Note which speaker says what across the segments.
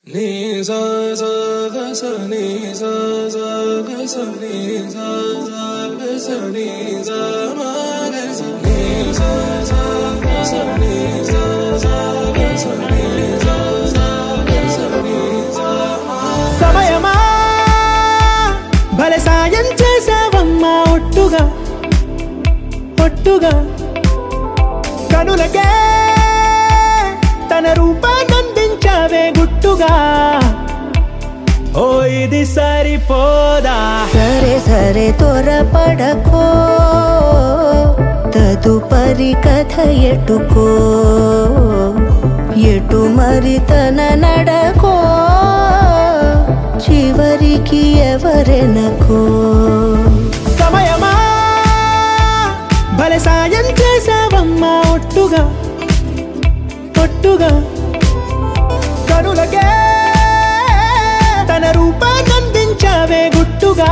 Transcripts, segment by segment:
Speaker 1: Ni sa sa ga sa ni sa sa ga sa ni sa sa ga sa ni sa ma ga sa ni sa sa ga sa ni sa sa ga sa ni sa sa ga sa ni sa ma
Speaker 2: సమయమా భలే సాయం చేసావమ్మా ఒట్టుగా ఒట్టుగా కనులకే తన రూపాన్నందించావే గుట్టుగా ఓ ఇది సరిపోదా
Speaker 3: సరే సరే త్వరపడకో తదుపరి కథ ఎటుకో ఎటు మరి తన నడకో చివరికి ఎవరెనకో
Speaker 2: సమయమా భలే సాయం చేసావమ్మా ఒట్టుగా ఒట్టుగా కనులకే తన రూపాన్నందించావే గుట్టుగా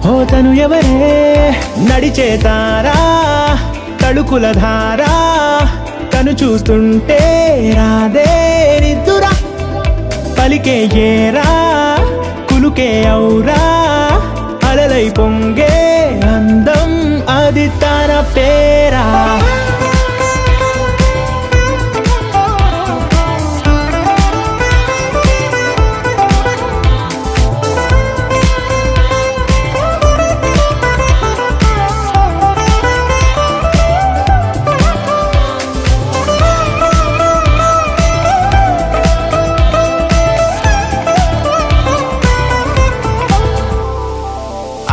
Speaker 2: ఓ తను ఎవరే నడిచే తారా తళుకుల ధారా తను చూస్తుంటే రాదే నిద్దురా పలికే ఏరా కులుకే ఔరా అలలై పొంగే అందం అది తన పేరా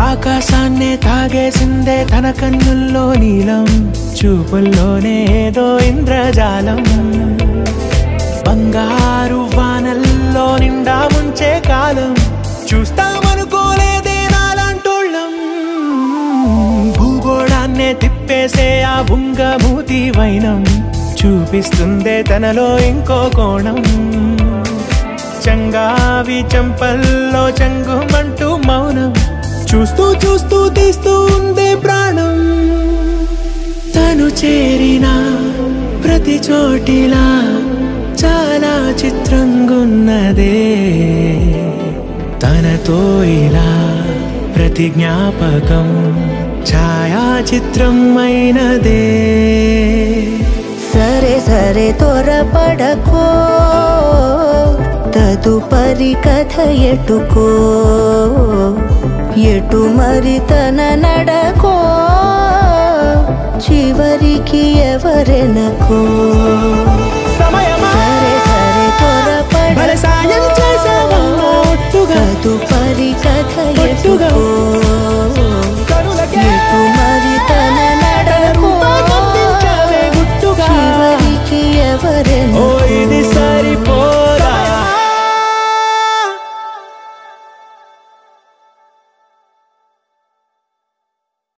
Speaker 2: ఆకాశాన్నే తాగేసిందే తన కన్నుల్లో నీలం చూపుల్లోనే ఏదో ఇంద్రజాలం బంగారు వానల్లో నిండా ముంచే కాలం చూస్తామనుకోలేదే నాలాంటోళ్ళం భూగోళాన్నే తిప్పేసే ఆ బుంగమూతి వైనం చూపిస్తుందే తనలో ఇంకో కోణం చంగావి చంపల్లో చంగుమంటూ మౌనం చూస్తూ చూస్తూ తీస్తూ ఉందే ప్రాణం తను చేరిన ప్రతి చోటిలా చాలా చిత్రంగున్నదే తనతో ఇలా ప్రతి జ్ఞాపకం ఛాయాచిత్రం అయినదే
Speaker 3: సరే సరే త్వరపడకో తదుపరి కథ ఎటుకో ఎటు మరి తన నడకో చివరికి ఎవరెనకో
Speaker 2: సమయమా
Speaker 3: సరే సరే త్వరపడకో
Speaker 2: భలే సాయం చేసావమ్మా ఒట్టుగా
Speaker 3: తదుపరి